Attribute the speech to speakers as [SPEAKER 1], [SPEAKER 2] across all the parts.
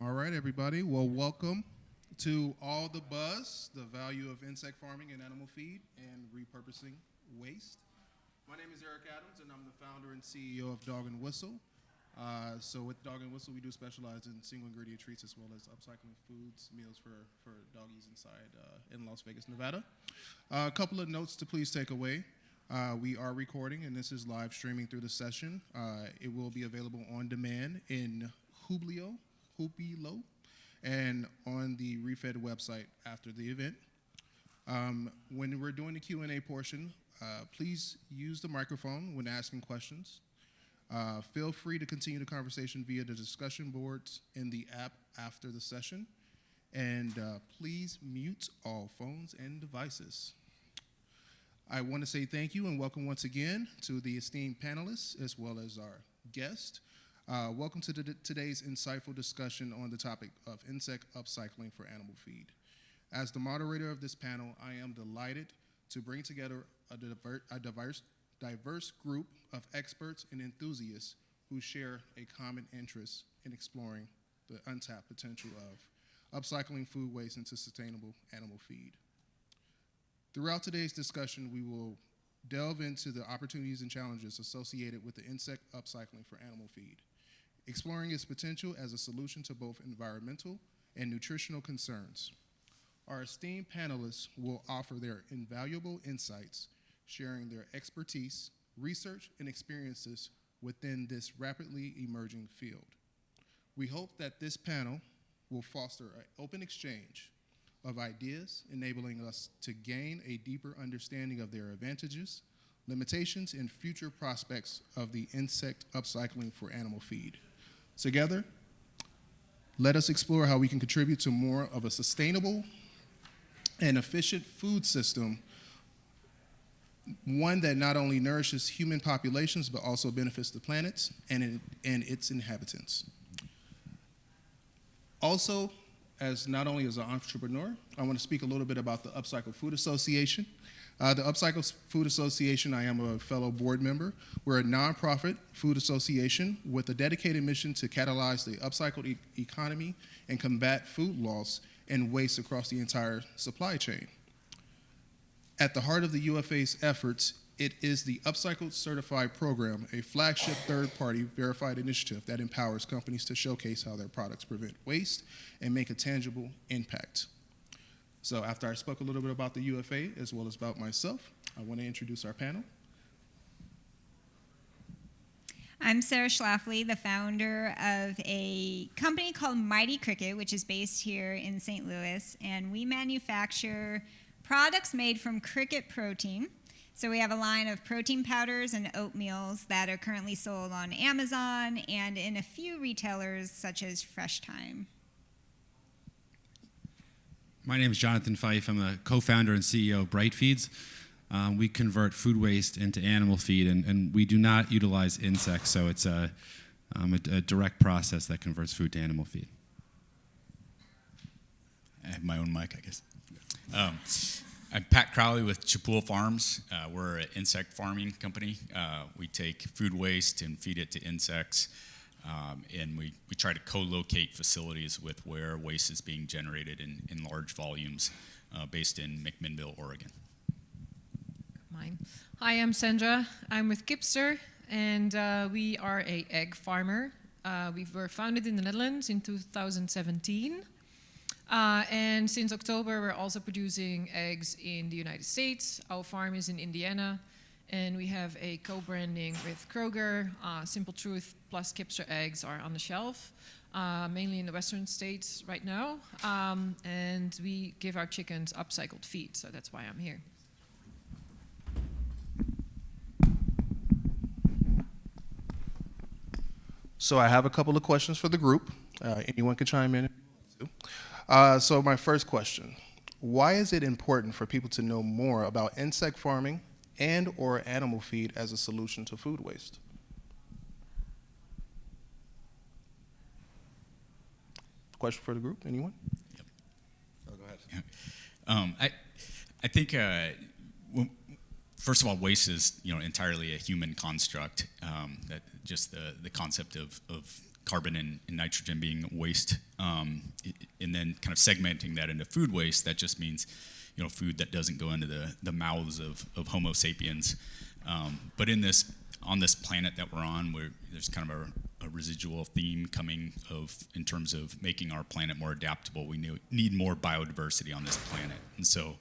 [SPEAKER 1] All right, everybody. Well, welcome to All the Buzz, the value of insect farming and animal feed and repurposing waste. My name is Eric Adams, and I'm the founder and CEO of Dog and Whistle. So with Dog and Whistle, we do specialize in single ingredient treats as well as upcycling foods, meals for doggies inside in Las Vegas, Nevada. A couple of notes to please take away. We are recording, and this is live streaming through the session. It will be available on demand in Hubilo, and on the Refed website after the event. When we're doing the Q&A portion, please use the microphone when asking questions. Feel free to continue the conversation via the discussion boards in the app after the session. And please mute all phones and devices. I want to say thank you and welcome once again to the esteemed panelists as well as our guest. Welcome to today's insightful discussion on the topic of insect upcycling for animal feed. As the moderator of this panel, I am delighted to bring together a diverse group of experts and enthusiasts who share a common interest in exploring the untapped potential of upcycling food waste into sustainable animal feed. Throughout today's discussion, we will delve into the opportunities and challenges associated with the insect upcycling for animal feed, exploring its potential as a solution to both environmental and nutritional concerns. Our esteemed panelists will offer their invaluable insights, sharing their expertise, research, and experiences within this rapidly emerging field. We hope that this panel will foster an open exchange of ideas, enabling us to gain a deeper understanding of their advantages, limitations, and future prospects of the insect upcycling for animal feed. Together, let us explore how we can contribute to more of a sustainable and efficient food system, one that not only nourishes human populations, but also benefits the planet and its inhabitants. Also, not only as an entrepreneur, I want to speak a little bit about the Upcycle Food Association. The Upcycle Food Association, I am a fellow board member. We're a nonprofit food association with a dedicated mission to catalyze the upcycled economy and combat food loss and waste across the entire supply chain. At the heart of the UFA's efforts, it is the Upcycled Certified Program, a flagship third-party verified initiative that empowers companies to showcase how their products prevent waste and make a tangible impact. So after I spoke a little bit about the UFA as well as about myself, I want to introduce our panel.
[SPEAKER 2] I'm Sarah Schlafly, the founder of a company called Mighty Cricket, which is based here in St. Louis, and we manufacture products made from cricket protein. So we have a line of protein powders and oatmeals that are currently sold on Amazon and in a few retailers such as Fresh Time.
[SPEAKER 3] My name is Jonathan Fife. I'm the co-founder and CEO of Bright Feeds. We convert food waste into animal feed, and we do not utilize insects, so it's a direct process that converts food to animal feed.
[SPEAKER 4] I have my own mic, I guess. I'm Pat Crowley with Chapul Farms. We're an insect farming company. We take food waste and feed it to insects, and we try to co-locate facilities with where waste is being generated in large volumes based in McMinnville, Oregon.
[SPEAKER 5] Mine. Hi, I'm Sandra. I'm with Kipster, and we are an egg farmer. We were founded in the Netherlands in 2017. And since October, we're also producing eggs in the United States. Our farm is in Indiana, and we have a co-branding with Kroger. Simple Truth plus Kipster eggs are on the shelf, mainly in the western states right now. And we give our chickens upcycled feed, so that's why I'm here.
[SPEAKER 1] So I have a couple of questions for the group. Anyone can chime in if you want to. So my first question, why is it important for people to know more about insect farming and or animal feed as a solution to food waste? Question for the group, anyone?
[SPEAKER 4] Yep. Oh, go ahead. I think, first of all, waste is entirely a human construct. That just the concept of carbon and nitrogen being waste, and then kind of segmenting that into food waste. That just means, food that doesn't go into the mouths of Homo sapiens. But on this planet that we're on, there's kind of a residual theme coming in terms of making our planet more adaptable. We need more biodiversity on this planet, and so,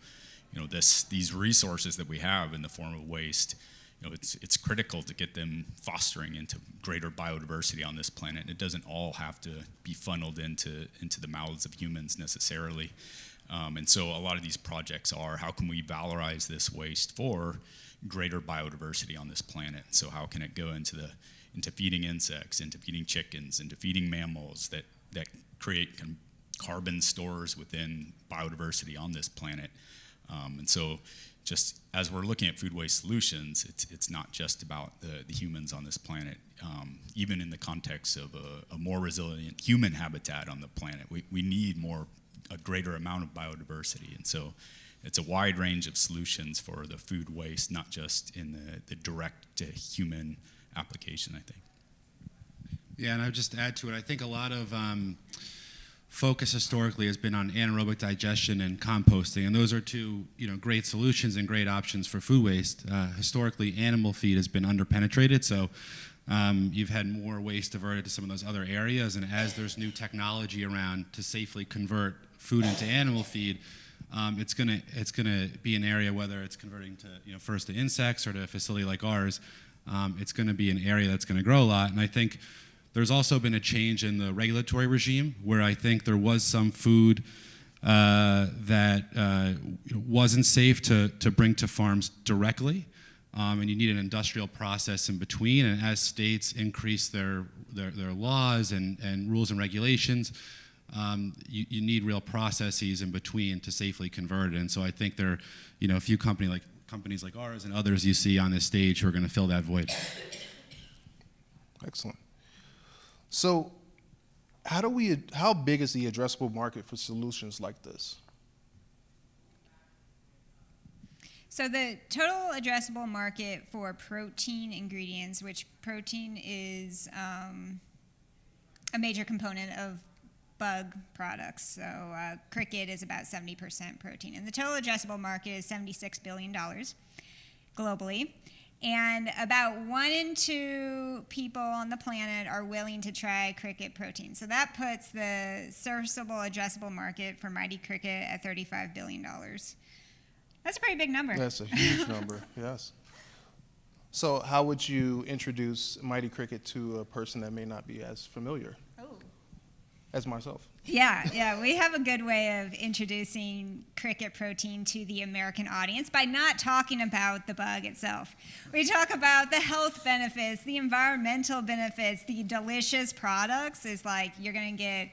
[SPEAKER 4] these resources that we have in the form of waste, it's critical to get them fostering into greater biodiversity on this planet. And it doesn't all have to be funneled into the mouths of humans necessarily. And so a lot of these projects are, how can we valorize this waste for greater biodiversity on this planet? So how can it go into feeding insects, into feeding chickens, into feeding mammals that create kind of carbon stores within biodiversity on this planet? And so just as we're looking at food waste solutions, it's not just about the humans on this planet. Even in the context of a more resilient human habitat on the planet, we need a greater amount of biodiversity. And so it's a wide range of solutions for the food waste, not just in the direct to human application, I think.
[SPEAKER 3] Yeah, and I would just add to it, I think a lot of focus historically has been on anaerobic digestion and composting, and those are two great solutions and great options for food waste. Historically, animal feed has been underpenetrated, so you've had more waste diverted to some of those other areas, and as there's new technology around to safely convert food into animal feed, it's gonna be an area, whether it's converting to first to insects or to a facility like ours, it's gonna be an area that's gonna grow a lot. And I think there's also been a change in the regulatory regime where I think there was some food that wasn't safe to bring to farms directly, and you need an industrial process in between. And as states increase their laws and rules and regulations, you need real processes in between to safely convert it. And so I think there are a few companies like ours and others you see on this stage who are going to fill that void.
[SPEAKER 1] Excellent. So how big is the addressable market for solutions like this?
[SPEAKER 2] So the total addressable market for protein ingredients, which protein is a major component of bug products. So cricket is about 70% protein. And the total addressable market is $76 billion globally. And about 1 in 2 people on the planet are willing to try cricket protein. So that puts the serviceable addressable market for Mighty Cricket at $35 billion. That's a pretty big number.
[SPEAKER 1] That's a huge number, yes. So how would you introduce Mighty Cricket to a person that may not be as familiar as myself?
[SPEAKER 2] Yeah, we have a good way of introducing cricket protein to the American audience by not talking about the bug itself. We talk about the health benefits, the environmental benefits, the delicious products. Is like you're going to get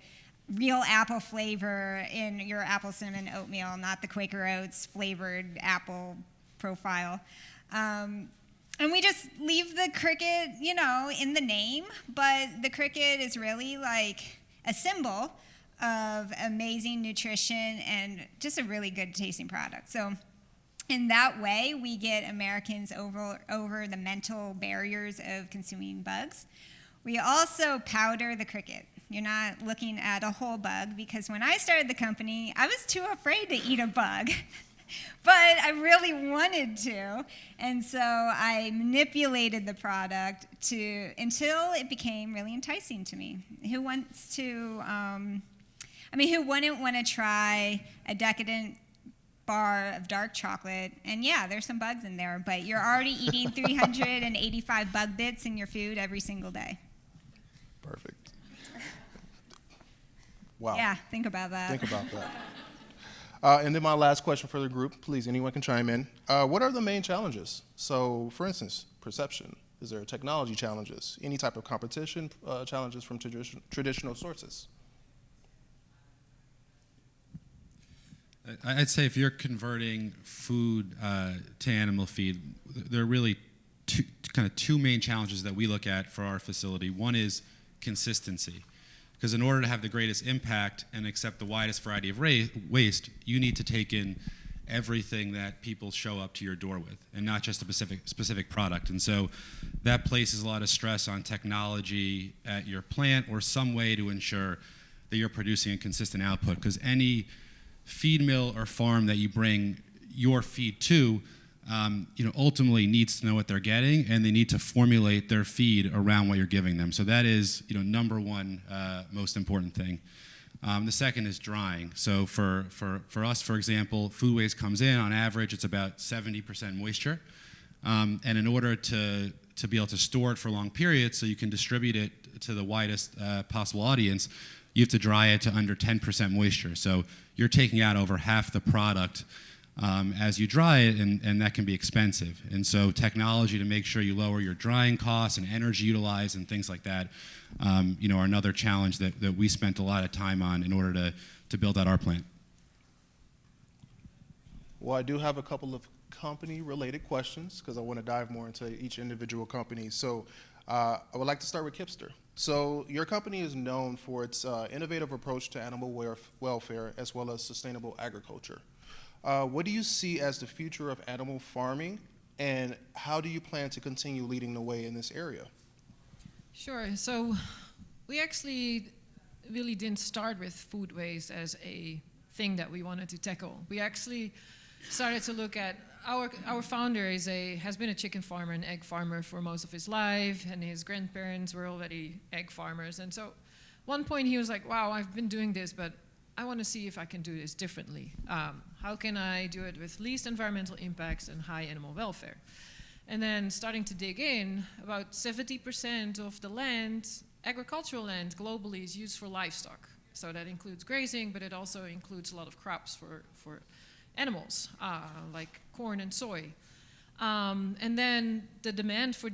[SPEAKER 2] real apple flavor in your apple cinnamon oatmeal, not the Quaker Oats flavored apple profile. And we just leave the cricket, in the name, but the cricket is really like a symbol of amazing nutrition and just a really good tasting product. So in that way, we get Americans over the mental barriers of consuming bugs. We also powder the cricket. You're not looking at a whole bug, because when I started the company, I was too afraid to eat a bug. But I really wanted to, and so I manipulated the product until it became really enticing to me. Who wants to, who wouldn't want to try a decadent bar of dark chocolate? And yeah, there's some bugs in there, but you're already eating 385 bug bits in your food every single day.
[SPEAKER 1] Perfect. Wow.
[SPEAKER 2] Yeah, think about that.
[SPEAKER 1] Think about that. And then my last question for the group, please, anyone can chime in. What are the main challenges? So, for instance, perception. Is there technology challenges? Any type of competition challenges from traditional sources?
[SPEAKER 3] I'd say if you're converting food to animal feed, there are really two main challenges that we look at for our facility. One is consistency. Because in order to have the greatest impact and accept the widest variety of waste, you need to take in everything that people show up to your door with, and not just a specific product. And so that places a lot of stress on technology at your plant or some way to ensure that you're producing a consistent output, because any feed mill or farm that you bring your feed to, ultimately needs to know what they're getting, and they need to formulate their feed around what you're giving them. So that is, number one most important thing. The second is drying. So for us, for example, food waste comes in, on average, it's about 70% moisture. And in order to be able to store it for long periods so you can distribute it to the widest possible audience, you have to dry it to under 10% moisture. So you're taking out over half the product as you dry it, and that can be expensive. And so technology to make sure you lower your drying costs and energy utilized and things like that, are another challenge that we spent a lot of time on in order to build out our plant.
[SPEAKER 1] Well, I do have a couple of company-related questions because I want to dive more into each individual company. So I would like to start with Kipster. So your company is known for its innovative approach to animal welfare as well as sustainable agriculture. What do you see as the future of animal farming, and how do you plan to continue leading the way in this area?
[SPEAKER 5] Sure. So we actually really didn't start with food waste as a thing that we wanted to tackle. We actually started to look at our founder has been a chicken farmer and egg farmer for most of his life, and his grandparents were already egg farmers. And so one point he was like, wow, I've been doing this, but I want to see if I can do this differently. How can I do it with least environmental impacts and high animal welfare? And then starting to dig in, about 70% of the land, agricultural land globally, is used for livestock. So that includes grazing, but it also includes a lot of crops for animals, like corn and soy. And then the demand for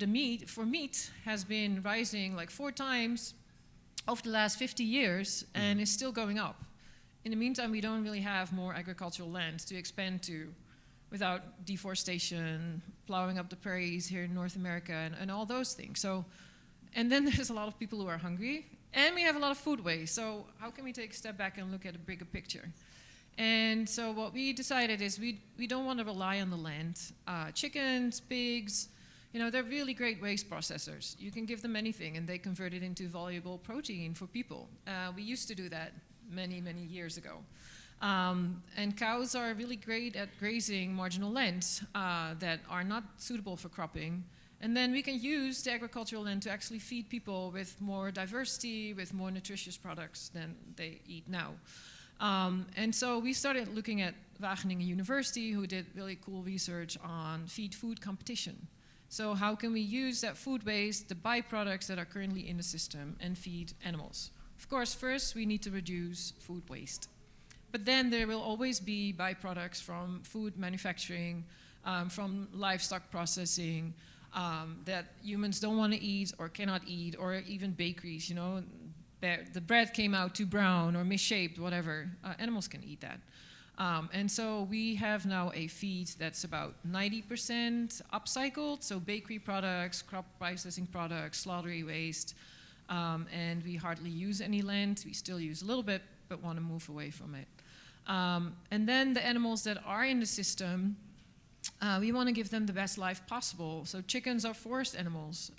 [SPEAKER 5] meat has been rising like 4 times over the last 50 years and is still going up. In the meantime, we don't really have more agricultural land to expand to without deforestation, plowing up the prairies here in North America, and all those things. So, and then there's a lot of people who are hungry, and we have a lot of food waste. So how can we take a step back and look at a bigger picture? And so what we decided is we don't want to rely on the land. Chickens, pigs, they're really great waste processors. You can give them anything, and they convert it into valuable protein for people. We used to do that many, many years ago. And cows are really great at grazing marginal lands that are not suitable for cropping. And then we can use the agricultural land to actually feed people with more diversity, with more nutritious products than they eat now. And so we started looking at Wageningen University, who did really cool research on feed food competition. So how can we use that food waste, the byproducts that are currently in the system, and feed animals? Of course, first we need to reduce food waste. But then there will always be byproducts from food manufacturing, from livestock processing, that humans don't want to eat or cannot eat, or even bakeries, the bread came out too brown or misshaped, whatever. Animals can eat that. And so we have now a feed that's about 90% upcycled, so bakery products, crop processing products, slaughtery waste, and we hardly use any land. We still use a little bit, but want to move away from it. And then the animals that are in the system, we want to give them the best life possible. So chickens are forest animals.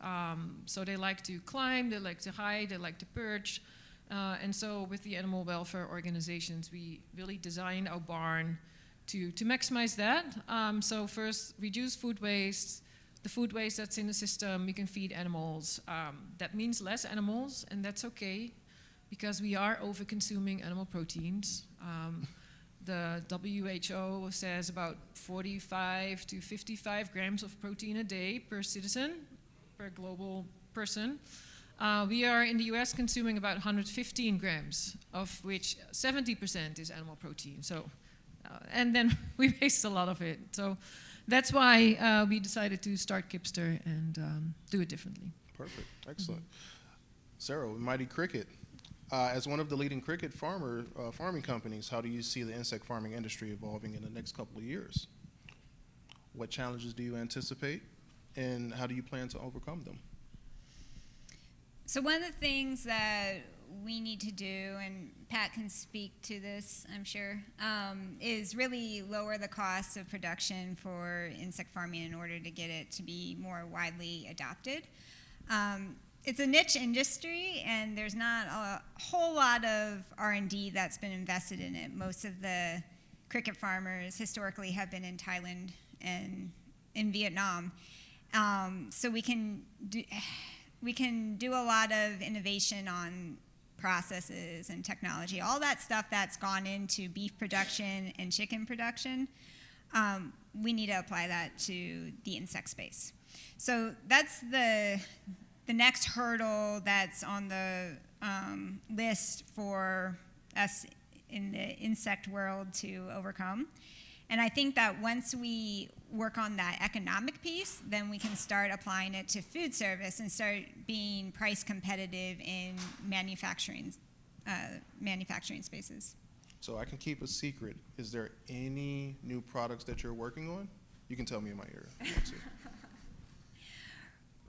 [SPEAKER 5] So they like to climb, they like to hide, they like to perch. And so with the animal welfare organizations, we really design our barn to maximize that. So first, reduce food waste. The food waste that's in the system, we can feed animals. That means less animals, and that's okay, because we are over-consuming animal proteins. The WHO says about 45 to 55 grams of protein a day per citizen, per global person. We are in the US consuming about 115 grams, of which 70% is animal protein. So, and then we waste a lot of it. So that's why we decided to start Kipster and do it differently.
[SPEAKER 1] Perfect, excellent. Sarah, Mighty Cricket. As one of the leading cricket farming companies, how do you see the insect farming industry evolving in the next couple of years? What challenges do you anticipate, and how do you plan to overcome them?
[SPEAKER 2] So one of the things that we need to do, and Pat can speak to this, I'm sure, is really lower the cost of production for insect farming in order to get it to be more widely adopted. It's a niche industry, and there's not a whole lot of R&D that's been invested in it. Most of the cricket farmers historically have been in Thailand and in Vietnam. So we can do a lot of innovation on processes and technology. All that stuff that's gone into beef production and chicken production, we need to apply that to the insect space. So that's the next hurdle that's on the list for us in the insect world to overcome. And I think that once we work on that economic piece, then we can start applying it to food service and start being price competitive in manufacturing spaces.
[SPEAKER 1] So I can keep a secret. Is there any new products that you're working on? You can tell me in my ear. if you want to.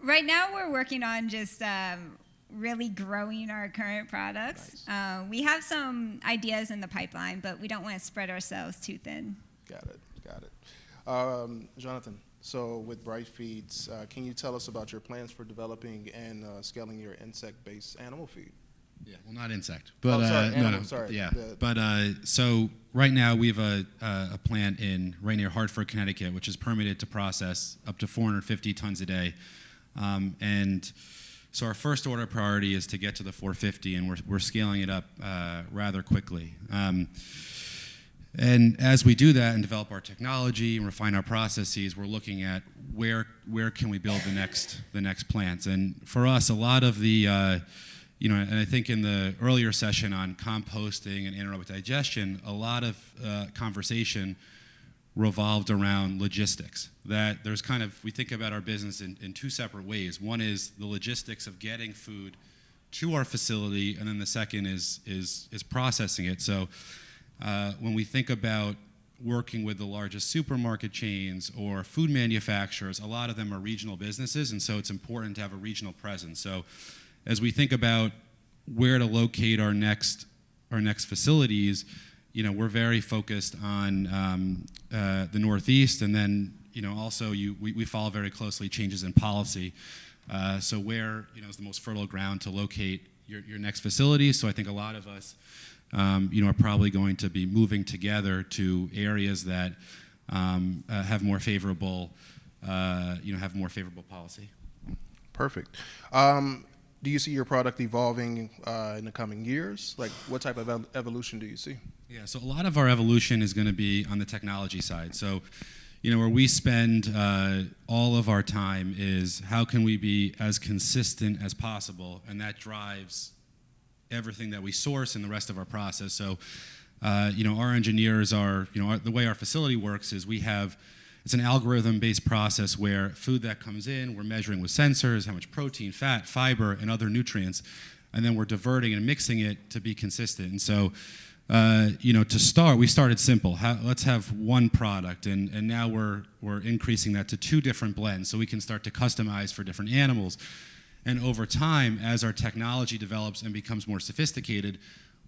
[SPEAKER 2] Right now, we're working on just really growing our current products.
[SPEAKER 1] Nice.
[SPEAKER 2] We have some ideas in the pipeline, but we don't want to spread ourselves too thin.
[SPEAKER 1] Got it. Jonathan, so with Bright Feeds, can you tell us about your plans for developing and scaling your insect-based animal feed?
[SPEAKER 3] Yeah, well, not insect, but
[SPEAKER 1] animal,
[SPEAKER 3] no.
[SPEAKER 1] Sorry.
[SPEAKER 3] Yeah, so right now we have a plant right near Hartford, Connecticut, which is permitted to process up to 450 tons a day, and so our first order priority is to get to the 450, and we're scaling it up rather quickly. And as we do that and develop our technology and refine our processes, we're looking at where can we build the next plants. And for us, a lot of the and I think in the earlier session on composting and anaerobic digestion, a lot of conversation revolved around logistics. That there's we think about our business in two separate ways. One is the logistics of getting food to our facility, and then the second is processing it. So when we think about working with the largest supermarket chains or food manufacturers, a lot of them are regional businesses, and so it's important to have a regional presence. So as we think about where to locate our next facilities, we're very focused on the Northeast, and then also we follow very closely changes in policy. So where is the most fertile ground to locate your next facility? So I think a lot of us are probably going to be moving together to areas that have more favorable policy.
[SPEAKER 1] Perfect. Do you see your product evolving in the coming years? Like, what type of evolution do you see?
[SPEAKER 3] Yeah, so a lot of our evolution is going to be on the technology side. So, where we spend all of our time is how can we be as consistent as possible, and that drives everything that we source and the rest of our process. So, our engineers are, the way our facility works is it's an algorithm-based process where food that comes in, we're measuring with sensors, how much protein, fat, fiber, and other nutrients, and then we're diverting and mixing it to be consistent. And so, to start, we started simple. Let's have one product, and now we're increasing that to 2 different blends, so we can start to customize for different animals. And over time, as our technology develops and becomes more sophisticated,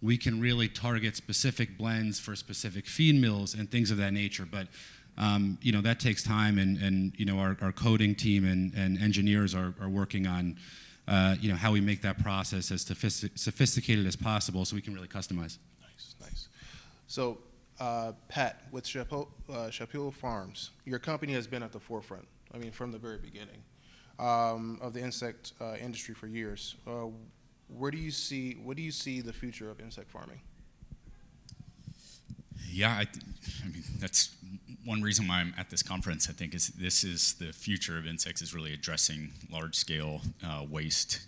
[SPEAKER 3] we can really target specific blends for specific feed mills and things of that nature. But that takes time, and our coding team and engineers are working on how we make that process as sophisticated as possible so we can really customize.
[SPEAKER 1] Nice. So, Pat, with Chapule Farms, your company has been at the forefront, from the very beginning, of the insect industry for years. What do you see the future of insect farming?
[SPEAKER 4] Yeah, that's one reason why I'm at this conference. I think this is the future of insects, is really addressing large-scale waste.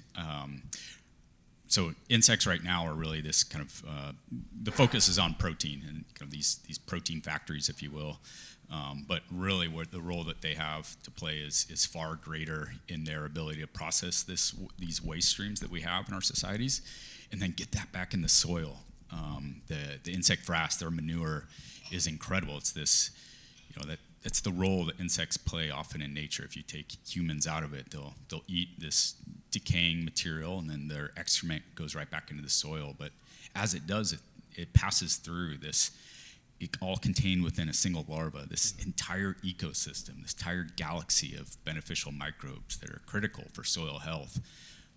[SPEAKER 4] So insects right now are really this the focus is on protein and these protein factories, if you will. But really, what the role that they have to play is far greater in their ability to process these waste streams that we have in our societies, and then get that back in the soil. The insect frass, their manure, is incredible. It's this, it's the role that insects play often in nature. If you take humans out of it, they'll eat this decaying material, and then their excrement goes right back into the soil. But as it does, it passes through this, it all contained within a single larva, this entire ecosystem, this entire galaxy of beneficial microbes that are critical for soil health.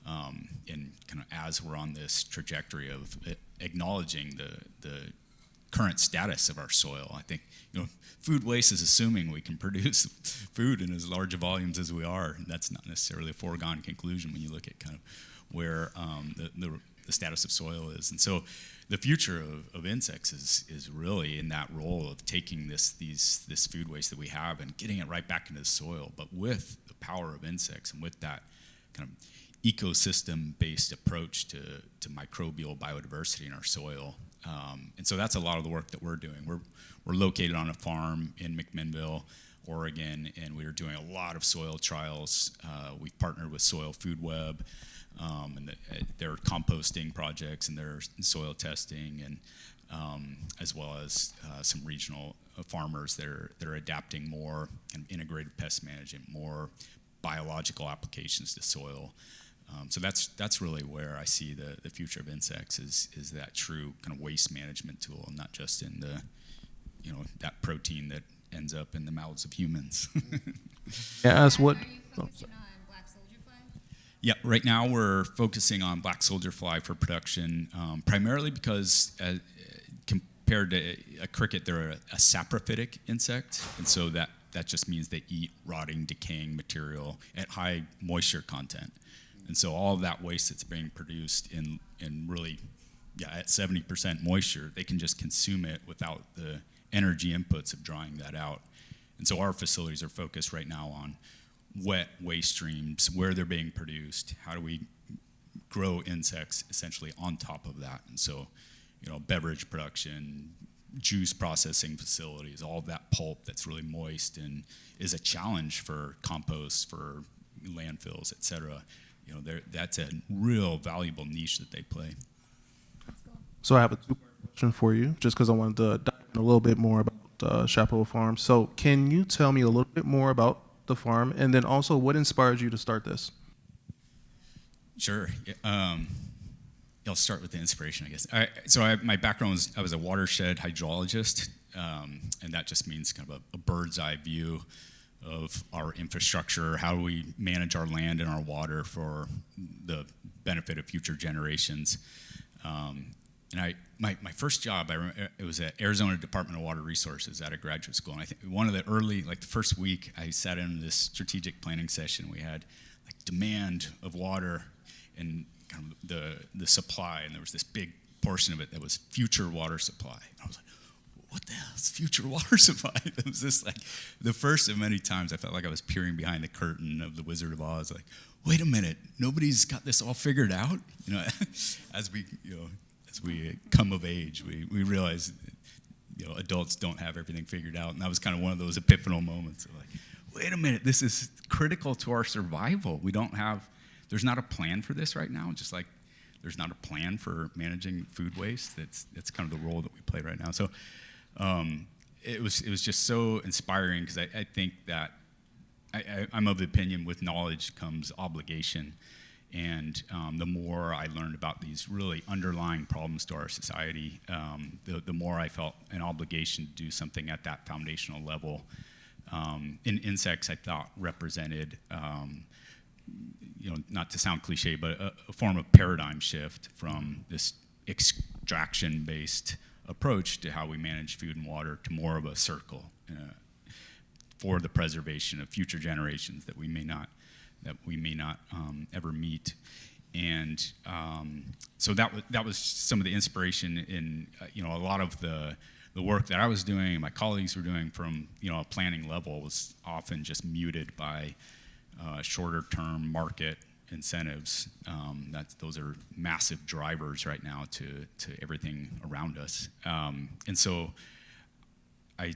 [SPEAKER 4] And kind of as we're on this trajectory of acknowledging the current status of our soil, I think, food waste is assuming we can produce food in as large volumes as we are. And that's not necessarily a foregone conclusion when you look at kind of where the status of soil is. And so the future of insects is really in that role of taking this food waste that we have and getting it right back into the soil, but with the power of insects and with that kind of ecosystem-based approach to microbial biodiversity in our soil. And so that's a lot of the work that we're doing. We're located on a farm in McMinnville, Oregon, and we are doing a lot of soil trials. We've partnered with Soil Food Web, and their composting projects and their soil testing, and as well as some regional farmers that are adapting more kind of integrated pest management, more biological applications to soil. So that's really where I see the future of insects is that true kind of waste management tool, and not just in the that protein that ends up in the mouths of humans.
[SPEAKER 1] As what?
[SPEAKER 2] Are you focusing on black soldier fly?
[SPEAKER 4] Yeah, right now we're focusing on black soldier fly for production, primarily because compared to a cricket, they're a saprophytic insect, and so that just means they eat rotting, decaying material at high moisture content. And so all of that waste that's being produced in really, at 70% moisture, they can just consume it without the energy inputs of drying that out. And so our facilities are focused right now on wet waste streams, where they're being produced, how do we grow insects essentially on top of that. And so, beverage production, juice processing facilities, all of that pulp that's really moist and is a challenge for compost, for landfills, et cetera. That's a real valuable niche that they play.
[SPEAKER 6] So I have a two-part question for you, just because I wanted to dive in a little bit more about Chaparral Farm. So can you tell me a little bit more about the farm, and then also what inspired you to start this?
[SPEAKER 4] Sure. I'll start with the inspiration, I guess. My background was I was a watershed hydrologist, and that just means kind of a bird's eye view of our infrastructure, how do we manage our land and our water for the benefit of future generations. And my first job, it was at Arizona Department of Water Resources at a graduate school. And I think one of the early, the first week, I sat in this strategic planning session. We had demand of water and kind of the supply, and there was this big portion of it that was future water supply. And I was like, what the hell is future water supply? It was just the first of many times I felt like I was peering behind the curtain of the Wizard of Oz. Like, wait a minute, nobody's got this all figured out. As we come of age, we realize adults don't have everything figured out, and that was kind of one of those epiphanal moments of wait a minute, this is critical to our survival. There's not a plan for this right now, just like there's not a plan for managing food waste. That's kind of the role that we play right now. So it was just so inspiring, because I think that I'm of the opinion with knowledge comes obligation. And the more I learned about these really underlying problems to our society, the more I felt an obligation to do something at that foundational level. In insects, I thought represented, not to sound cliche, but a form of paradigm shift from this extraction-based approach to how we manage food and water to more of a circle for the preservation of future generations that we may not ever meet. And so that was some of the inspiration in a lot of the work that I was doing and my colleagues were doing from a planning level was often just muted by shorter term market incentives. Those are massive drivers right now to everything around us. And so I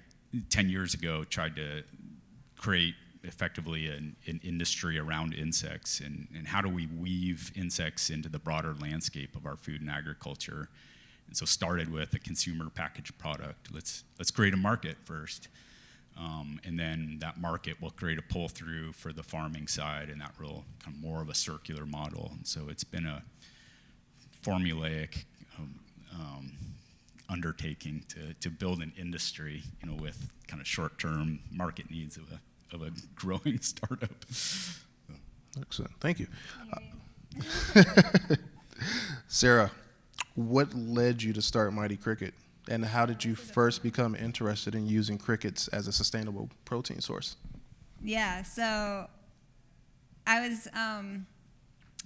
[SPEAKER 4] 10 years ago tried to create effectively an industry around insects, and how do we weave insects into the broader landscape of our food and agriculture. And so started with a consumer packaged product. Let's create a market first. And then that market will create a pull through for the farming side, and that will kind of more of a circular model. And so it's been a formulaic undertaking to build an industry, with kind of short-term market needs of a growing startup.
[SPEAKER 6] Excellent. Thank you. Sarah, what led you to start Mighty Cricket? And how did you first become interested in using crickets as a sustainable protein source?
[SPEAKER 2] Yeah, so I was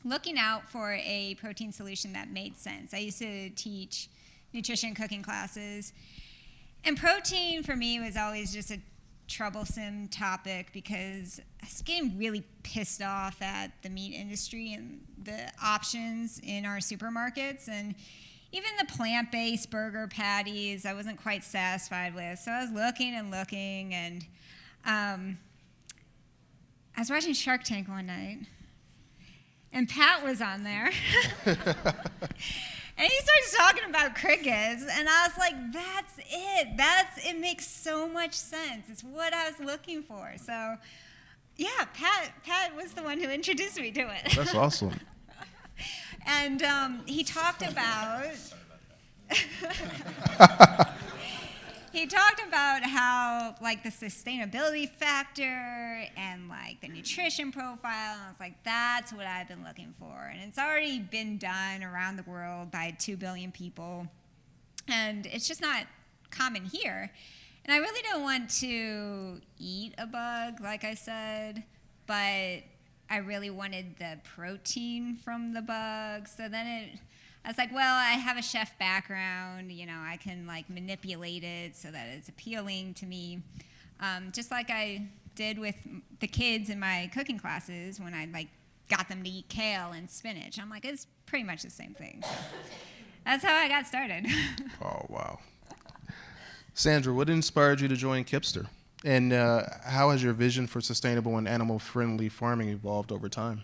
[SPEAKER 2] looking out for a protein solution that made sense. I used to teach nutrition cooking classes, and protein for me was always just a troublesome topic because I was getting really pissed off at the meat industry and the options in our supermarkets, and even the plant-based burger patties I wasn't quite satisfied with. So I was looking, and I was watching Shark Tank one night, and Pat was on there. And he started talking about crickets, and I was like, that's it. It makes so much sense. It's what I was looking for. So, yeah, Pat was the one who introduced me to it.
[SPEAKER 6] That's awesome.
[SPEAKER 2] And he talked about how like the sustainability factor and like the nutrition profile, and I was like, that's what I've been looking for, and it's already been done around the world by 2 billion people, and it's just not common here. And I really don't want to eat a bug, like I said, but I really wanted the protein from the bug. So then I was like, well, I have a chef background, I can like manipulate it so that it's appealing to me. Just like I did with the kids in my cooking classes when I like got them to eat kale and spinach. I'm like, it's pretty much the same thing. So that's how I got started.
[SPEAKER 6] Oh, wow. Sandra, what inspired you to join Kipster? And how has your vision for sustainable and animal-friendly farming evolved over time?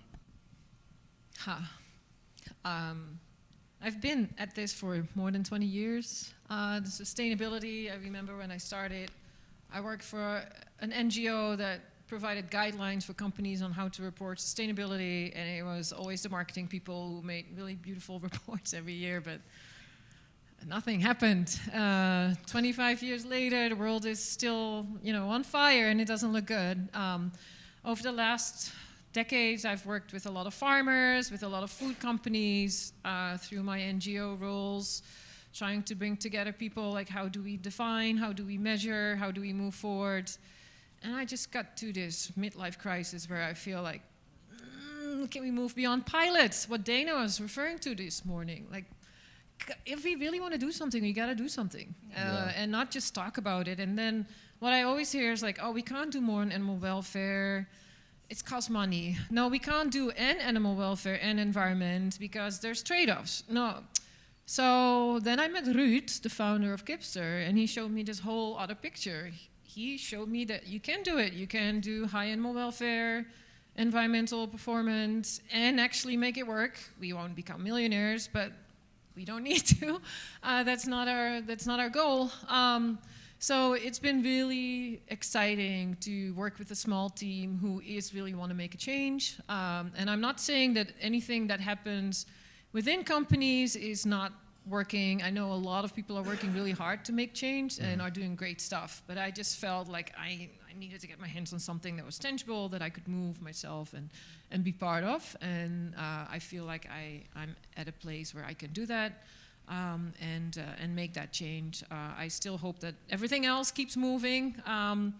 [SPEAKER 5] I've been at this for more than 20 years. The sustainability, I remember when I started, I worked for an NGO that provided guidelines for companies on how to report sustainability, and it was always the marketing people who made really beautiful reports every year, but nothing happened. 25 years later, the world is still, on fire, and it doesn't look good. Over the last decades, I've worked with a lot of farmers, with a lot of food companies, through my NGO roles, trying to bring together people like how do we define, how do we measure, how do we move forward. And I just got to this midlife crisis where I feel like, can we move beyond pilots? What Dana was referring to this morning. Like, if we really want to do something, we got to do something, and not just talk about it. And then what I always hear is like, oh, we can't do more on animal welfare. It costs money. No, we can't do animal welfare and environment because there's trade-offs. No. So then I met Ruud, the founder of Kipster, and he showed me this whole other picture. He showed me that you can do it. You can do high animal welfare, environmental performance, and actually make it work. We won't become millionaires, but we don't need to. That's not our goal. So it's been really exciting to work with a small team who is really want to make a change. And I'm not saying that anything that happens within companies is not working. I know a lot of people are working really hard to make change and are doing great stuff. But I just felt like I needed to get my hands on something that was tangible, that I could move myself and be part of. And I feel like I'm at a place where I can do that. And make that change. I still hope that everything else keeps moving, and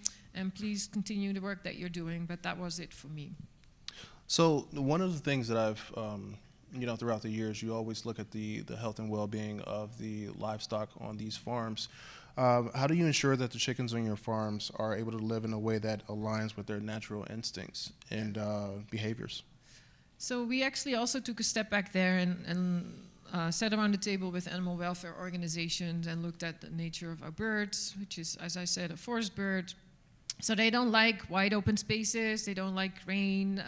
[SPEAKER 5] please continue the work that you're doing, but that was it for me.
[SPEAKER 6] So one of the things that I've, throughout the years, you always look at the health and well-being of the livestock on these farms. How do you ensure that the chickens on your farms are able to live in a way that aligns with their natural instincts and behaviors? So
[SPEAKER 5] we actually also took a step back there and sat around the table with animal welfare organizations and looked at the nature of our birds, which is, as I said, a forest bird. So they don't like wide open spaces, they don't like rain.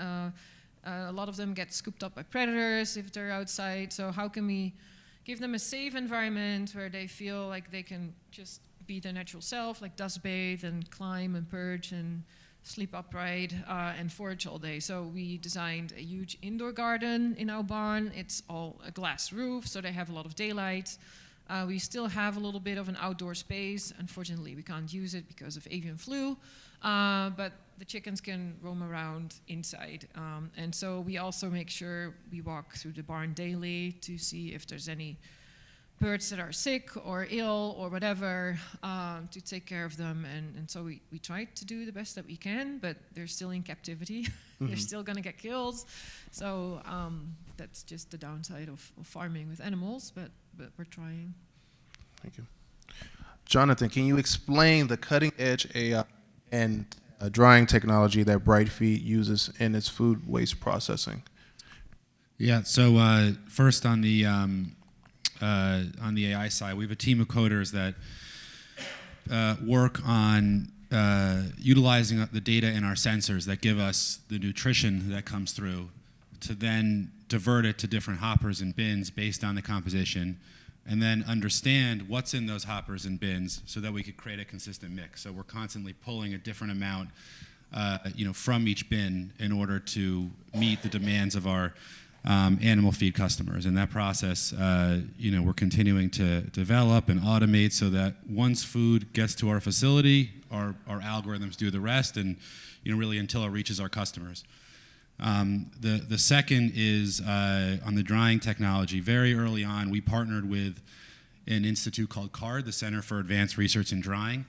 [SPEAKER 5] A lot of them get scooped up by predators if they're outside. So how can we give them a safe environment where they feel like they can just be their natural self, like dust bathe and climb and perch and sleep upright and forage all day. So we designed a huge indoor garden in our barn. It's all a glass roof, so they have a lot of daylight. We still have a little bit of an outdoor space. Unfortunately, we can't use it because of avian flu, but the chickens can roam around inside. And so we also make sure we walk through the barn daily to see if there's any birds that are sick or ill or whatever, to take care of them. And so we try to do the best that we can, but they're still in captivity. They're still going to get killed. So that's just the downside of farming with animals, but we're trying.
[SPEAKER 6] Thank you. Jonathan, can you explain the cutting-edge AI and drying technology that Brightfeed uses in its food waste processing?
[SPEAKER 3] Yeah. So first on the AI side, we have a team of coders that work on utilizing the data in our sensors that give us the nutrition that comes through to then divert it to different hoppers and bins based on the composition, and then understand what's in those hoppers and bins so that we could create a consistent mix. So we're constantly pulling a different amount from each bin in order to meet the demands of our animal feed customers. In that process, we're continuing to develop and automate so that once food gets to our facility, our algorithms do the rest, and really until it reaches our customers. The second is on the drying technology. Very early on, we partnered with an institute called CARD, the Center for Advanced Research in Drying,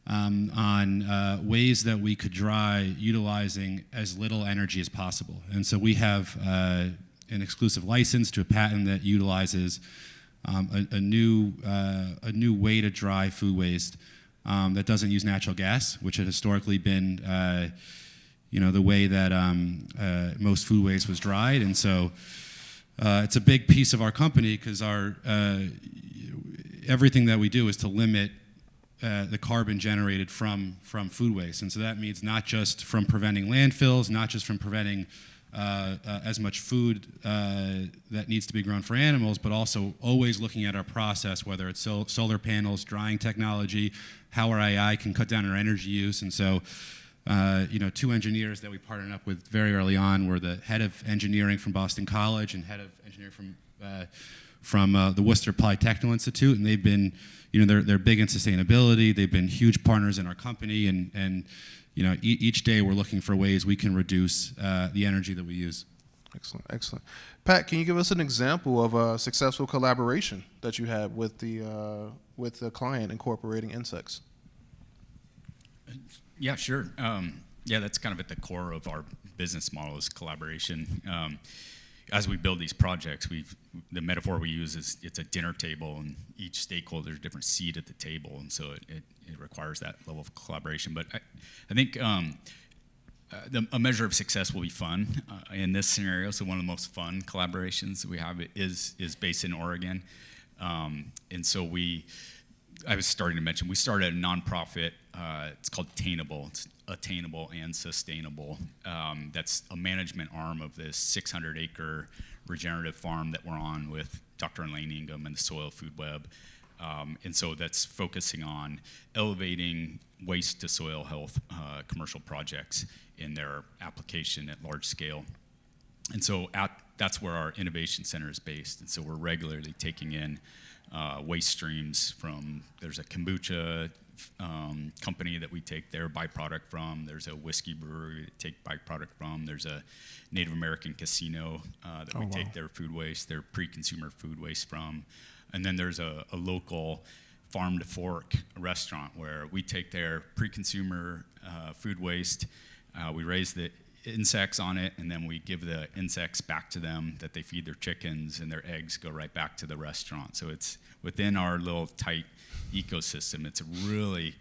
[SPEAKER 3] on ways that we could dry utilizing as little energy as possible. And so we have an exclusive license to a patent that utilizes a new way to dry food waste that doesn't use natural gas, which had historically been the way that most food waste was dried. And so it's a big piece of our company because everything that we do is to limit the carbon generated from food waste. And so that means not just from preventing landfills, not just from preventing as much food that needs to be grown for animals, but also always looking at our process, whether it's solar panels, drying technology, how our AI can cut down our energy use. And so, two engineers that we partnered up with very early on were the head of engineering from Boston College and head of engineering from the Worcester Polytechnical Institute, and they've been, they're big in sustainability. They've been huge partners in our company, and each day we're looking for ways we can reduce the energy that we use.
[SPEAKER 6] Excellent. Pat, can you give us an example of a successful collaboration that you had with the client incorporating insects?
[SPEAKER 4] Yeah, sure. That's kind of at the core of our business model is collaboration. As we build these projects, the metaphor we use is it's a dinner table, and each stakeholder has a different seat at the table, and so it requires that level of collaboration. But I think a measure of success will be fun in this scenario. So one of the most fun collaborations that we have is based in Oregon, and so I was starting to mention we started a nonprofit. It's called Attainable. It's attainable and sustainable. That's a management arm of this 600-acre regenerative farm that we're on with Dr. Elaine Ingham and the Soil Food Web. And so that's focusing on elevating waste to soil health commercial projects in their application at large scale. And so that's where our innovation center is based. And so we're regularly taking in waste streams from, there's a kombucha company that we take their byproduct from. There's a whiskey brewery that take byproduct from. There's a Native American casino that we take their food waste, their pre-consumer food waste from. And then there's a local farm to fork restaurant where we take their pre-consumer food waste, we raise the insects on it, and then we give the insects back to them that they feed their chickens, and their eggs go right back to the restaurant. So it's within our little tight ecosystem. It's a really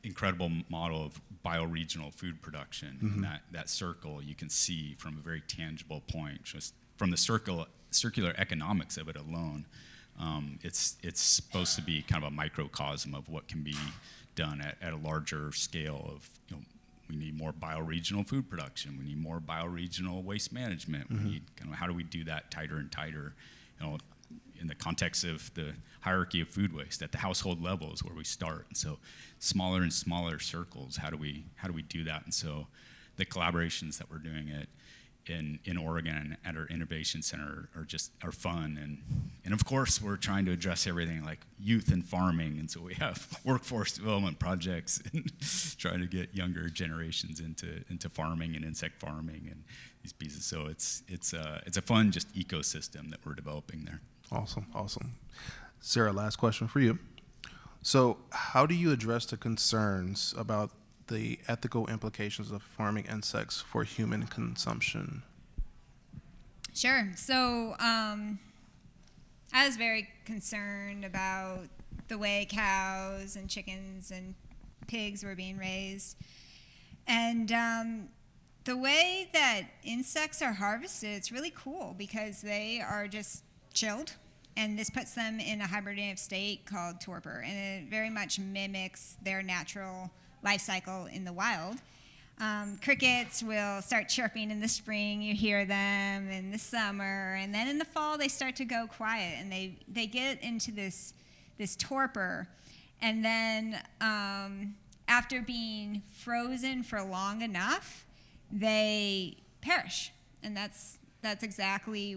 [SPEAKER 4] incredible model of bioregional food production. Mm-hmm. And that circle you can see from a very tangible point, just from the circular economics of it alone. It's supposed to be kind of a microcosm of what can be done at a larger scale of, we need more bioregional food production. We need more bioregional waste management. Mm-hmm. We need how do we do that tighter and tighter? in the context of the hierarchy of food waste. At the household level is where we start. And so smaller and smaller circles, how do we do that? And so the collaborations that we're doing in Oregon at our innovation center are fun, and of course we're trying to address everything like youth and farming, and so we have workforce development projects and trying to get younger generations into farming and insect farming and these pieces. So it's a fun just ecosystem that we're developing there.
[SPEAKER 6] Awesome. Sarah, last question for you. So how do you address the concerns about the ethical implications of farming insects for human consumption?
[SPEAKER 2] Sure. So I was very concerned about the way cows and chickens and pigs were being raised. And the way that insects are harvested, it's really cool because they are just chilled. And this puts them in a hibernative state called torpor. And it very much mimics their natural life cycle in the wild. Crickets will start chirping in the spring, you hear them in the summer, and then in the fall they start to go quiet and they get into this torpor. And then after being frozen for long enough, they perish. And that's exactly,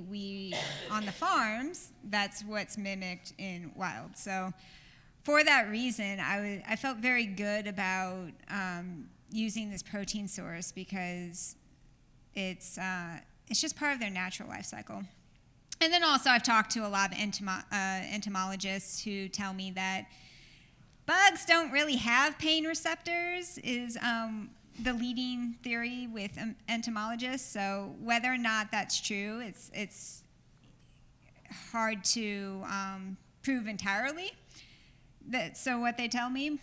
[SPEAKER 2] on the farms, that's what's mimicked in wild. So for that reason, I felt very good about using this protein source because it's just part of their natural life cycle. And then also I've talked to a lot of entomologists who tell me that bugs don't really have pain receptors is the leading theory with entomologists. So whether or not that's true, it's hard to prove entirely. So what they tell me,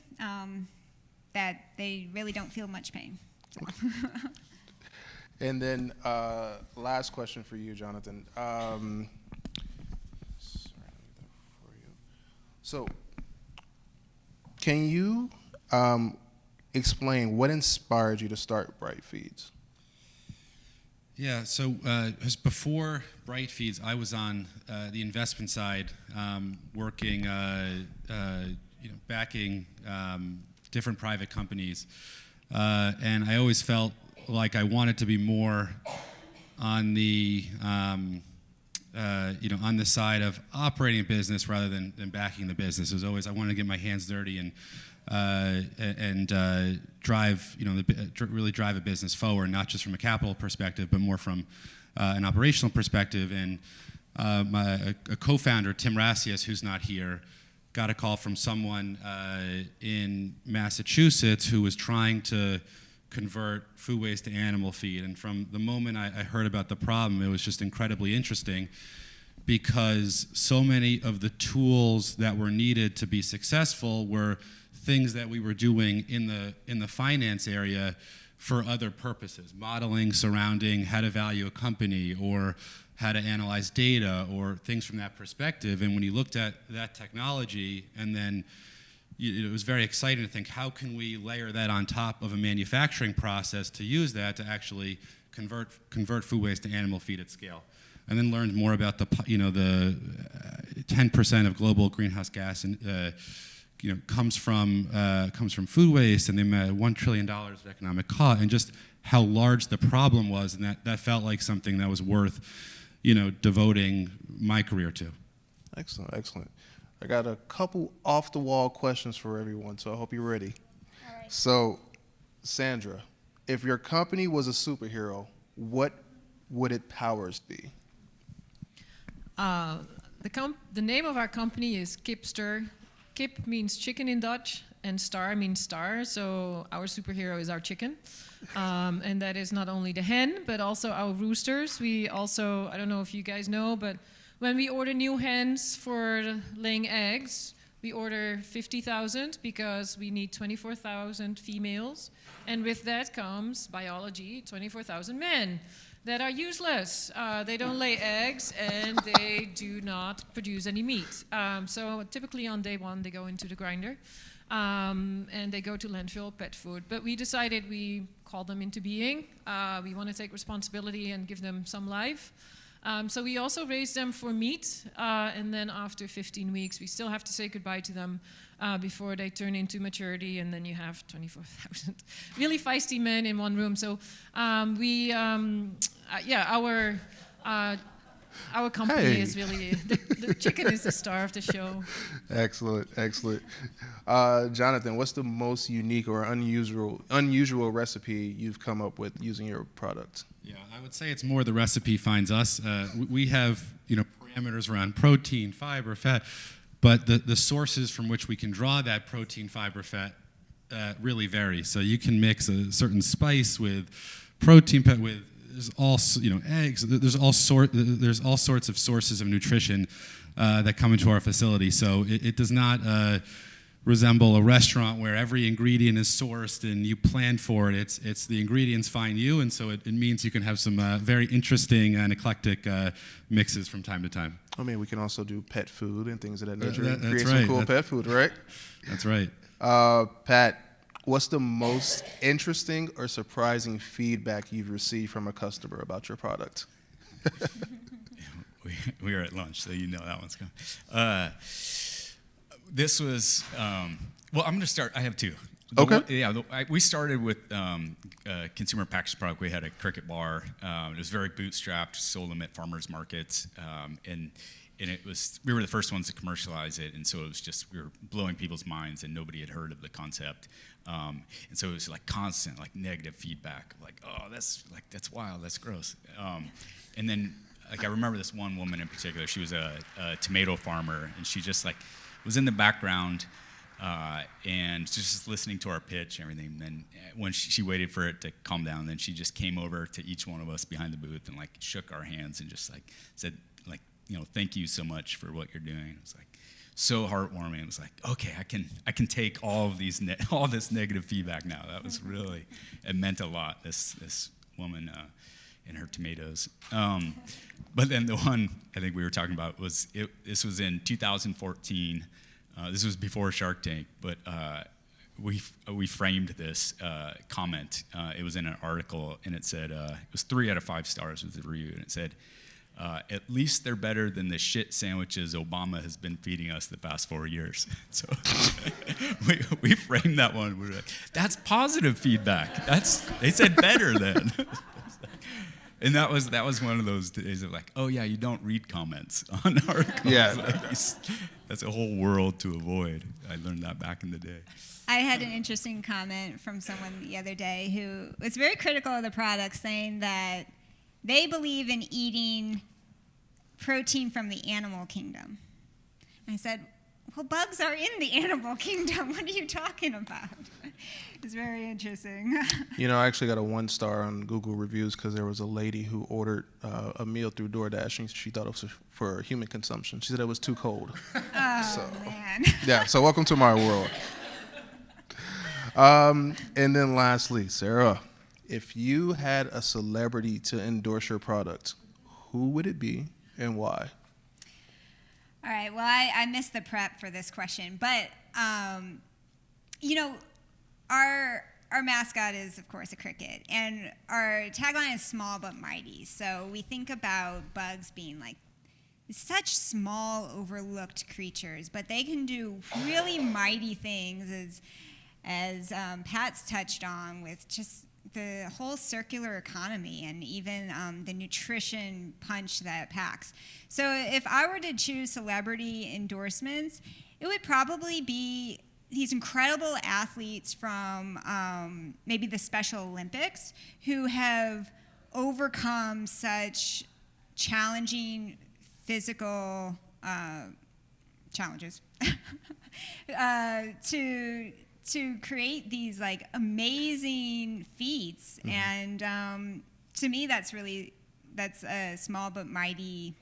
[SPEAKER 2] that they really don't feel much pain. So.
[SPEAKER 6] And then last question for you, Jonathan. So can you explain what inspired you to start Bright Feeds?
[SPEAKER 3] Yeah, so just before Bright Feeds, I was on the investment side, working, backing different private companies, and I always felt like I wanted to be more on the, on the side of operating a business rather than backing the business. It was always I wanted to get my hands dirty and drive, really drive a business forward, not just from a capital perspective, but more from an operational perspective. And a co-founder, Tim Rassias, who's not here, got a call from someone in Massachusetts who was trying to convert food waste to animal feed. And from the moment I heard about the problem, it was just incredibly interesting because so many of the tools that were needed to be successful were things that we were doing in the finance area for other purposes, modeling surrounding how to value a company or how to analyze data or things from that perspective. And when you looked at that technology, and then it was very exciting to think, how can we layer that on top of a manufacturing process to use that to actually convert food waste to animal feed at scale? And then learned more about the 10% of global greenhouse gas and comes from food waste, and the $1 trillion of economic cost, and just how large the problem was, and that felt like something that was worth devoting my career to.
[SPEAKER 6] Excellent. I got a couple off-the-wall questions for everyone, so I hope you're ready.
[SPEAKER 2] All right.
[SPEAKER 6] So, Sandra, if your company was a superhero, what would its powers be?
[SPEAKER 5] The name of our company is Kipster. Kip means chicken in Dutch, and star means star, so our superhero is our chicken. And that is not only the hen, but also our roosters. We also, I don't know if you guys know, but when we order new hens for laying eggs, we order 50,000 because we need 24,000 females. And with that comes biology, 24,000 men that are useless. They don't lay eggs and they do not produce any meat. So typically on day one, they go into the grinder and they go to landfill, pet food. But we decided we call them into being. We want to take responsibility and give them some life. So we also raise them for meat, and then after 15 weeks, we still have to say goodbye to them before they turn into maturity, and then you have 24,000 really feisty men in one room. So our company is really, the chicken is the star of the show.
[SPEAKER 6] Excellent, excellent. Jonathan, what's the most unique or unusual recipe you've come up with using your product?
[SPEAKER 3] Yeah, I would say it's more the recipe finds us. We have parameters around protein, fiber, fat, but the sources from which we can draw that protein, fiber, fat really vary. So you can mix a certain spice with protein, with there's all eggs. There's all sorts of sources of nutrition that come into our facility. So it does not resemble a restaurant where every ingredient is sourced and you plan for it. It's the ingredients find you, and so it means you can have some very interesting and eclectic mixes from time to time.
[SPEAKER 6] I mean, we can also do pet food and things of that nature.
[SPEAKER 3] That's
[SPEAKER 6] Create
[SPEAKER 3] right.
[SPEAKER 6] some cool pet food, right?
[SPEAKER 3] That's right.
[SPEAKER 6] Pat, what's the most interesting or surprising feedback you've received from a customer about your product?
[SPEAKER 4] We are at lunch, so you know that one's coming. This was, I'm going to start. I have two. We started with consumer packaged product. We had a cricket bar. It was very bootstrapped, sold them at farmers markets, and it was, we were the first ones to commercialize it, and so it was just, we were blowing people's minds, and nobody had heard of the concept. And so it was like constant, like negative feedback, like, oh, that's wild, that's gross. And then, like, I remember this one woman in particular. She was a tomato farmer, and she just like was in the background and just listening to our pitch and everything. And then when she waited for it to calm down, then she just came over to each one of us behind the booth and like shook our hands and just like said, like, thank you so much for what you're doing. It was like so heartwarming. It was like, okay, I can take all of these all this negative feedback now. That was really, it meant a lot. This woman and her tomatoes. But then the one I think we were talking about was this was in 2014. This was before Shark Tank, but we framed this comment. It was in an article, and it said it was 3 out of 5 stars was the review, and it said, at least they're better than the shit sandwiches Obama has been feeding us the past 4 years. So we framed that one. We were like, that's positive feedback. They said better then. And that was one of those days of like, oh yeah, you don't read comments on articles.
[SPEAKER 6] Yeah.
[SPEAKER 4] That's a whole world to avoid. I learned that back in the day.
[SPEAKER 2] I had an interesting comment from someone the other day who was very critical of the product, saying that they believe in eating protein from the animal kingdom. I said, well, bugs are in the animal kingdom. What are you talking about? It's very interesting.
[SPEAKER 6] I actually got a 1-star on Google reviews because there was a lady who ordered a meal through DoorDash, and she thought it was for human consumption. She said it was too cold.
[SPEAKER 2] Man.
[SPEAKER 6] Yeah, so welcome to my world. And then lastly, Sarah, if you had a celebrity to endorse your product, who would it be and why?
[SPEAKER 2] All right, well, I missed the prep for this question, but, our mascot is, of course, a cricket, and our tagline is small but mighty, so we think about bugs being like such small, overlooked creatures, but they can do really mighty things, as Pat's touched on, with just the whole circular economy and even the nutrition punch that it packs. So if I were to choose celebrity endorsements, it would probably be these incredible athletes from maybe the Special Olympics who have overcome such challenging physical challenges to create these like amazing feats. Mm-hmm. And to me, that's a small but mighty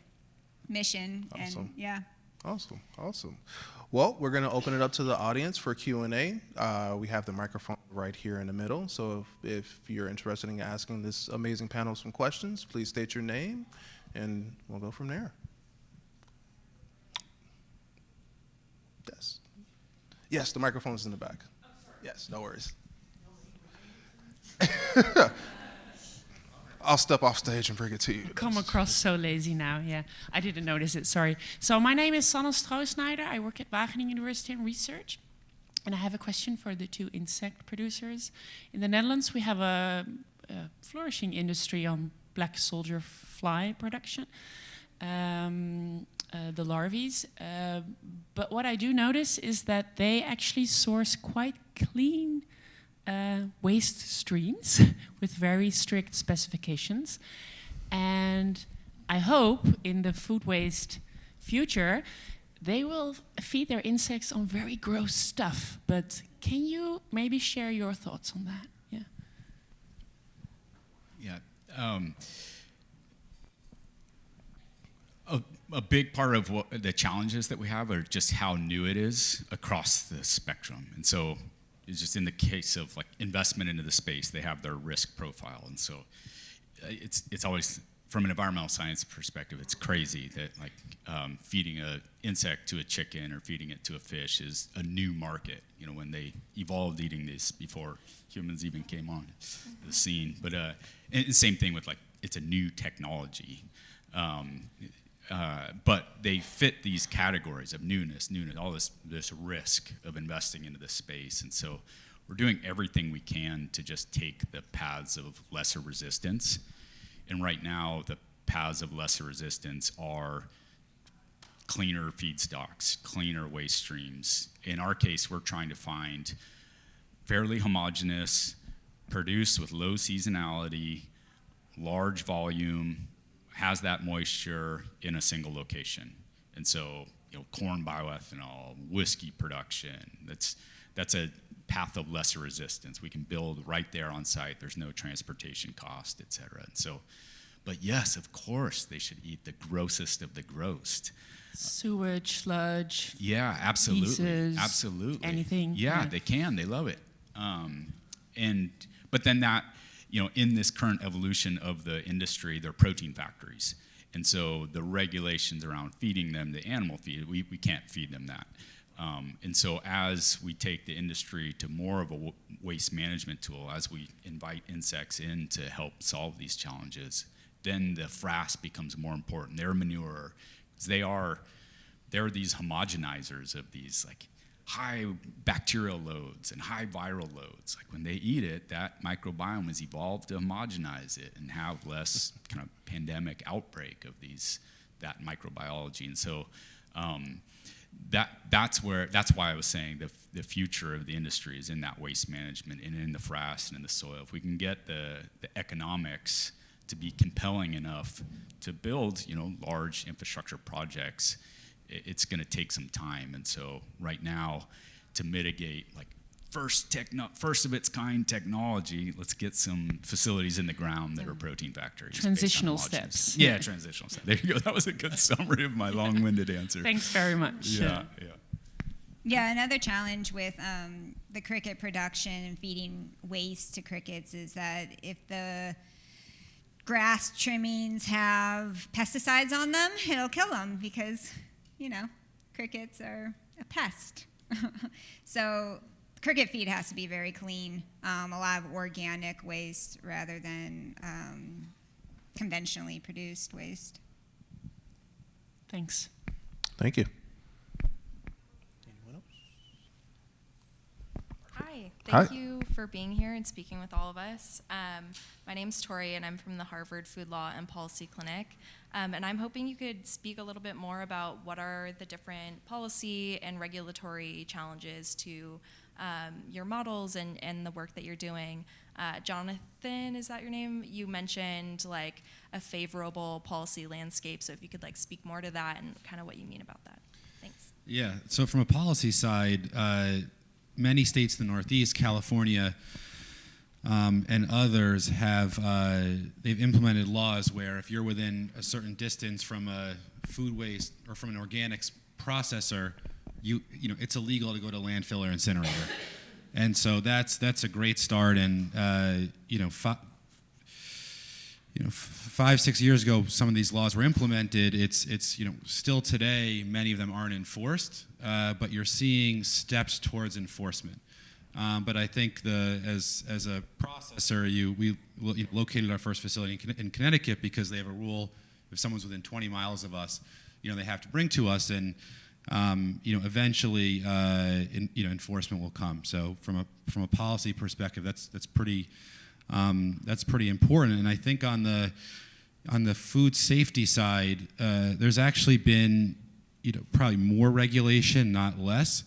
[SPEAKER 2] mission.
[SPEAKER 6] Awesome.
[SPEAKER 2] And yeah.
[SPEAKER 6] Awesome. Well, we're going to open it up to the audience for Q&A. We have the microphone right here in the middle. So if you're interested in asking this amazing panel some questions, please state your name, and we'll go from there. Yes, the microphone's in the back. Yes, no worries. I'll step off stage and bring it to you.
[SPEAKER 7] Come across so lazy now, yeah. I didn't notice it, sorry. So my name is Sanne Stroosnijder. I work at Wageningen University in research. And I have a question for the two insect producers. In the Netherlands, we have a flourishing industry on black soldier fly production, the larvae. But what I do notice is that they actually source quite clean waste streams with very strict specifications. And I hope in the food waste future, they will feed their insects on very gross stuff. But can you maybe share your thoughts on that? Yeah.
[SPEAKER 4] Yeah. A big part of what the challenges that we have are just how new it is across the spectrum. And so it's just in the case of like investment into the space, they have their risk profile. And so it's always, from an environmental science perspective, it's crazy that like feeding an insect to a chicken or feeding it to a fish is a new market, you know, when they evolved eating this before humans even came on the scene. But and the same thing with like, it's a new technology. But they fit these categories of newness, all this risk of investing into this space. And so we're doing everything we can to just take the paths of lesser resistance. And right now, the paths of lesser resistance are cleaner feedstocks, cleaner waste streams. In our case, we're trying to find fairly homogeneous, produced with low seasonality, large volume, has that moisture in a single location. And so, you know, corn bioethanol, whiskey production, that's a path of lesser resistance. We can build right there on site. There's no transportation cost, et cetera. And so, but yes, of course, they should eat the grossest of the gross.
[SPEAKER 7] Sewage, sludge.
[SPEAKER 4] Yeah, absolutely.
[SPEAKER 7] Pieces,
[SPEAKER 4] absolutely.
[SPEAKER 7] anything.
[SPEAKER 4] Yeah, they can. They love it. But then that, you know, in this current evolution of the industry, they're protein factories. And so the regulations around feeding them the animal feed, we can't feed them that. And so as we take the industry to more of a waste management tool, as we invite insects in to help solve these challenges, then the frass becomes more important. Their manure, because they're these homogenizers of these like high bacterial loads and high viral loads. Like when they eat it, that microbiome has evolved to homogenize it and have less kind of pandemic outbreak of that microbiology. And so that's why I was saying the future of the industry is in that waste management and in the frass and in the soil. If we can get the economics to be compelling enough to build, you know, large infrastructure projects, it's going to take some time. And so right now, to mitigate like first of its kind technology, let's get some facilities in the ground that are protein factories.
[SPEAKER 7] Transitional steps.
[SPEAKER 4] Yeah, transitional steps. There you go. That was a good summary of my long-winded answer.
[SPEAKER 7] Thanks very much.
[SPEAKER 4] Yeah.
[SPEAKER 2] Yeah, another challenge with the cricket production and feeding waste to crickets is that if the grass trimmings have pesticides on them, it'll kill them because, you know, crickets are a pest. So cricket feed has to be very clean, a lot of organic waste rather than conventionally produced waste.
[SPEAKER 7] Thanks.
[SPEAKER 6] Thank you.
[SPEAKER 8] Hi,
[SPEAKER 6] Hi.
[SPEAKER 8] thank you for being here and speaking with all of us. My name's Tori, and I'm from the Harvard Food Law and Policy Clinic. And I'm hoping you could speak a little bit more about what are the different policy and regulatory challenges to your models and the work that you're doing. Jonathan, is that your name? You mentioned like a favorable policy landscape, so if you could like speak more to that and kind of what you mean about that. Thanks.
[SPEAKER 3] Yeah, so from a policy side, many states in the Northeast, California, and others they've implemented laws where if you're within a certain distance from a food waste or from an organics processor, you know it's illegal to go to landfill or incinerator. And so that's a great start. And 5-6 years ago, some of these laws were implemented. It's still today, many of them aren't enforced, but you're seeing steps towards enforcement. But I think as a processor, we located our first facility in Connecticut because they have a rule: if someone's within 20 miles of us, they have to bring to us, and eventually, enforcement will come. So from a policy perspective, that's pretty important. And I think on the food safety side, there's actually been probably more regulation, not less,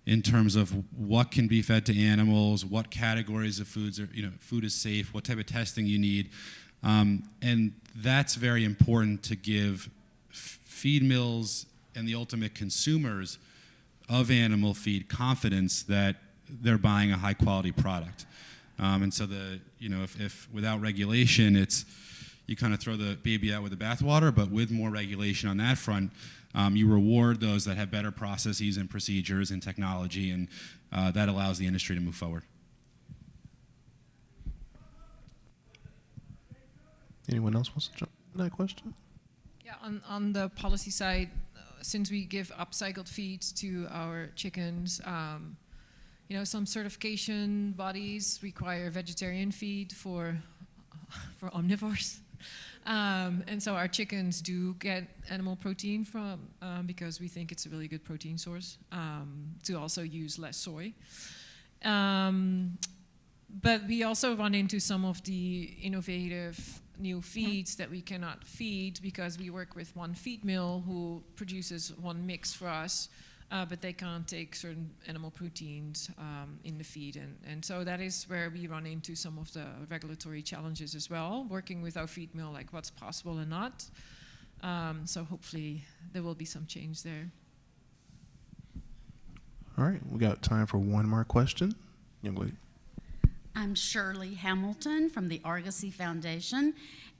[SPEAKER 3] in terms of what can be fed to animals, what categories of foods are food is safe, what type of testing you need, and that's very important to give feed mills and the ultimate consumers of animal feed confidence that they're buying a high quality product. And so if without regulation, you kind of throw the baby out with the bathwater, but with more regulation on that front, you reward those that have better processes and procedures and technology, and that allows the industry to move forward.
[SPEAKER 6] Anyone else wants to jump in that question?
[SPEAKER 5] Yeah, on the policy side, since we give upcycled feeds to our chickens, some certification bodies require vegetarian feed for omnivores. And so our chickens do get animal protein from because we think it's a really good protein source, to also use less soy. But we also run into some of the innovative new feeds that we cannot feed because we work with one feed mill who produces one mix for us, but they can't take certain animal proteins in the feed. And so that is where we run into some of the regulatory challenges as well, working with our feed mill, like what's possible and not. So hopefully there will be some change there.
[SPEAKER 6] All right, we got time for one more question. Young lady.
[SPEAKER 9] I'm Shirley Hamilton from the Argosy Foundation,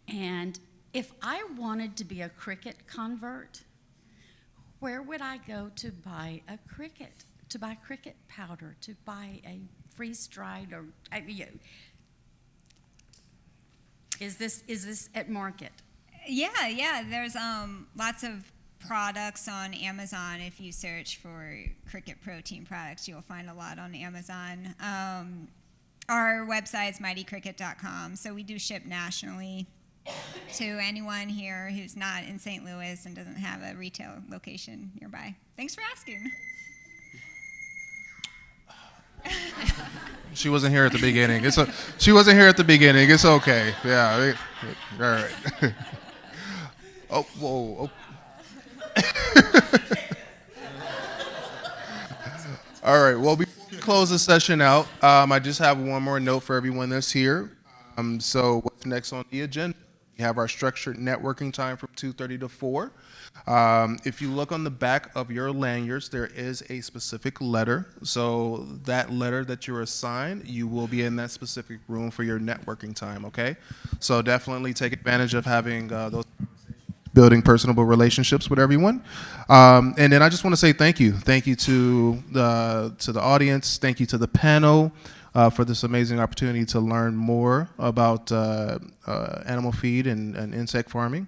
[SPEAKER 9] and if I wanted to be a cricket convert, where would I go to buy cricket powder, to buy a freeze-dried, or is this at market?
[SPEAKER 2] Yeah. There's lots of products on Amazon. If you search for cricket protein products, you'll find a lot on Amazon. Our website's mightycricket.com, so we do ship nationally to anyone here who's not in St. Louis and doesn't have a retail location nearby. Thanks for asking.
[SPEAKER 6] She wasn't here at the beginning. She wasn't here at the beginning. It's okay. Yeah. All right. Oh, whoa. All right. Well, before we close the session out, I just have one more note for everyone that's here. So what's next on the agenda? We have our structured networking time from 2:30 to 4. If you look on the back of your lanyards, there is a specific letter. So that letter that you're assigned, you will be in that specific room for your networking time, okay? So definitely take advantage of having those building personable relationships with everyone. And then I just want to say thank you. Thank you to the audience. Thank you to the panel for this amazing opportunity to learn more about animal feed and insect farming.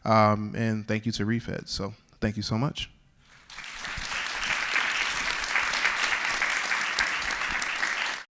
[SPEAKER 6] And thank you to ReFed. So thank you so much.